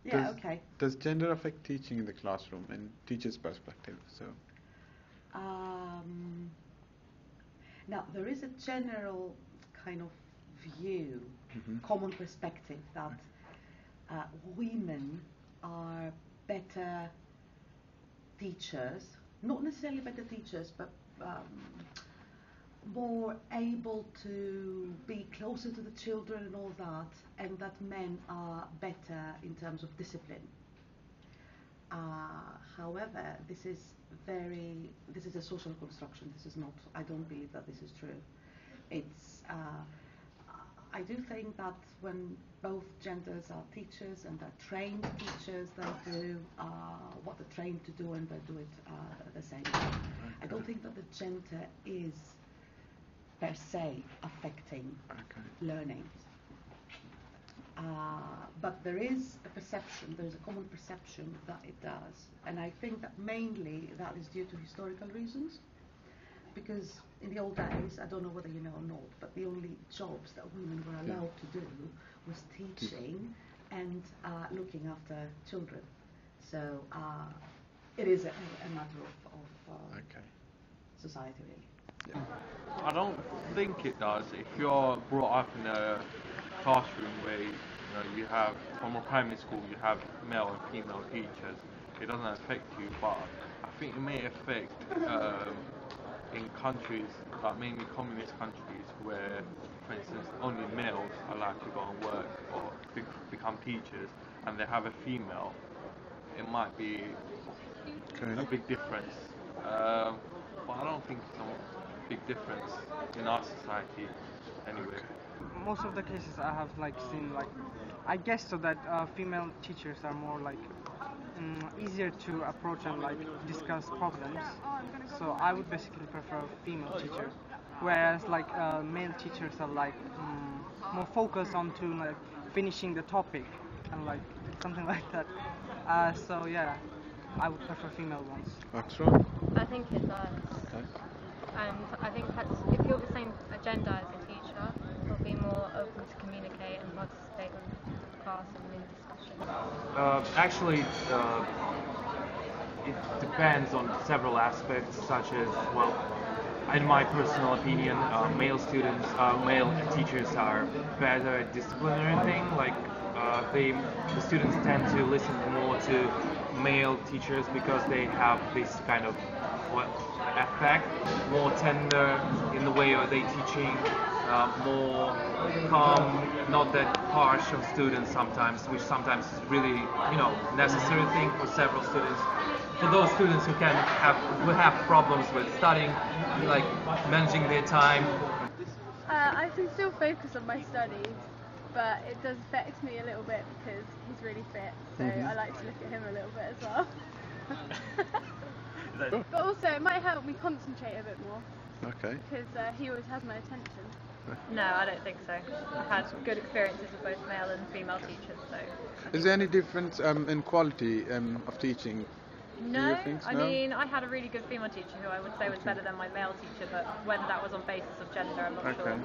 Yeah, okay. Does gender affect teaching in the classroom in teacher's perspective? So, Um, Now, there is a general kind of view, common perspective that women are better teachers, not necessarily better teachers, but more able to be closer to the children and all that, and that men are better in terms of discipline. However, this is a social construction. This is not, I don't believe that this is true. It's, I do think that when both genders are teachers and are trained teachers, they do what they're trained to do and they do it the same way. I don't think that the gender is per se affecting learning. But there is a perception, there is a common perception that it does. And I think that mainly that is due to historical reasons. Because in the old days, I don't know whether you know or not, but the only jobs that women were allowed to do was teaching and looking after children. So it is a matter of society, really. I don't think it does. If you're brought up in a classroom where you have, from a primary school, you have male and female teachers, it doesn't affect you, but I think it may affect in countries, like mainly communist countries, where, for instance, only males are allowed to go and work or become teachers, and they have a female, it might be a big difference. But I don't think it's a big difference in our society anyway. Most of the cases I have seen I guess so that female teachers are more easier to approach and discuss problems. So I would basically prefer a female teacher, whereas male teachers are more focused on to finishing the topic and something like that. So yeah, I would prefer female ones. Axra? I think it does. Okay. And I think that's, if you're the same gender as a teacher, you'll be more open to communicate and participate in class and in discussion. Actually, it depends on several aspects, such as, well, in my personal opinion, male teachers are better at disciplinary thing. The students tend to listen more to male teachers because they have this kind of effect, more tender in the way of they teaching, more calm, not that harsh on students sometimes, which sometimes is really necessary thing for several students. For those students who have problems with studying, managing their time. I can still focus on my studies, but it does affect me a little bit because he's really fit, so I like to look at him a little bit as well. But also it might help me concentrate a bit more. Okay. Because he always has my attention. No, I don't think so. I've had good experiences with both male and female teachers, so. Is there any difference in quality of teaching? No, I mean, I had a really good female teacher who I would say was better than my male teacher, but whether that was on basis of gender, I'm not sure.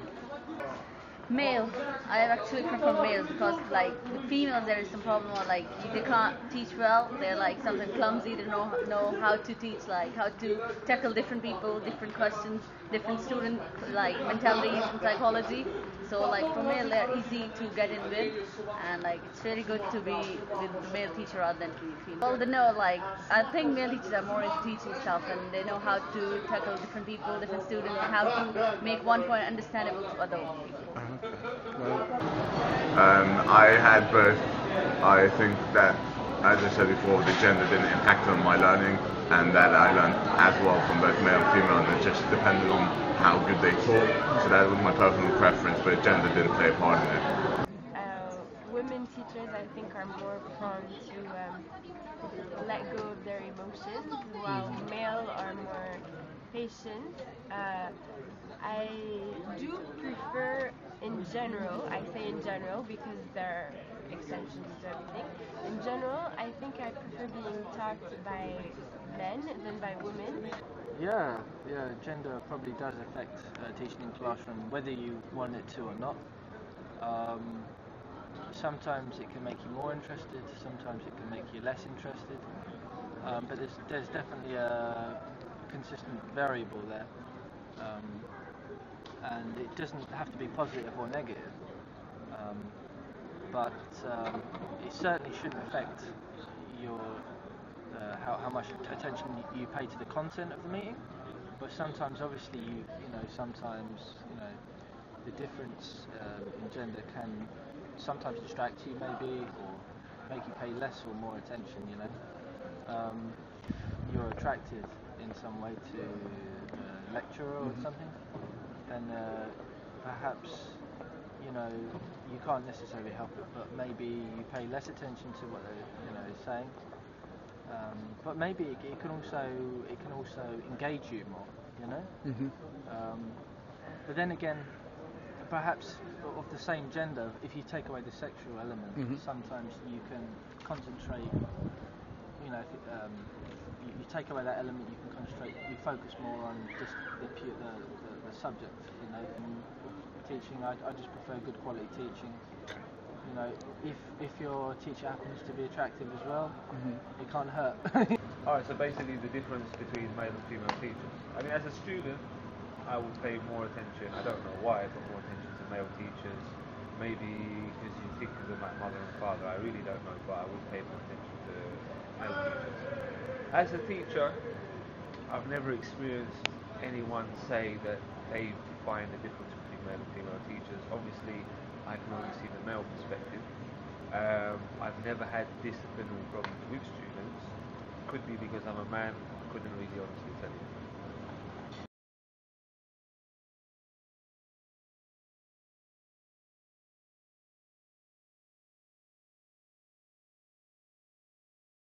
Male. I actually prefer males because the females there is some problem or they can't teach well. They're sometimes clumsy. They don't know how to teach, how to tackle different people, different questions, different student mentalities and psychology. So for male they're easy to get in with, and it's very good to be with the male teacher rather than to be female. Well, they know I think male teachers are more into teaching stuff and they know how to tackle different people, different students, and how to make one point understandable to other people. I had both. I think that, as I said before, the gender didn't impact on my learning, and that I learned as well from both male and female, and it just depended on how good they taught. So that was my personal preference, but gender didn't play a part in it. Women teachers, I think, are more prone to let go of their emotions, while male are more patient. I do prefer, in general, I say in general because there are exceptions to everything. In general, I think I prefer being taught by men than by women. Yeah, gender probably does affect teaching in classroom, whether you want it to or not. Sometimes it can make you more interested, sometimes it can make you less interested, but there's definitely a consistent variable there, and it doesn't have to be positive or negative, but it certainly shouldn't affect your how much attention you pay to the content of the meeting. But sometimes, obviously, sometimes the difference in gender can sometimes distract you, maybe, or make you pay less or more attention. You're attracted in some way to a lecturer or something, then perhaps you can't necessarily help it, but maybe you pay less attention to what they're saying. But maybe it can also engage you more, but then again, perhaps of the same gender, if you take away the sexual element, sometimes you can concentrate. If you take away that element, you can concentrate. You focus more on just the subject. In teaching, I just prefer good quality teaching. If your teacher happens to be attractive as well, it can't hurt. Alright, so basically the difference between male and female teachers. I mean, as a student, I would pay more attention, I don't know why, but more attention to male teachers. Maybe because you think of them like mother and father, I really don't know, but I would pay more attention to male teachers. As a teacher, I've never experienced anyone say that they find the difference between male and female teachers. Obviously, I can only see the male perspective. I've never had disciplinary problems with students. Could be because I'm a man, couldn't really honestly tell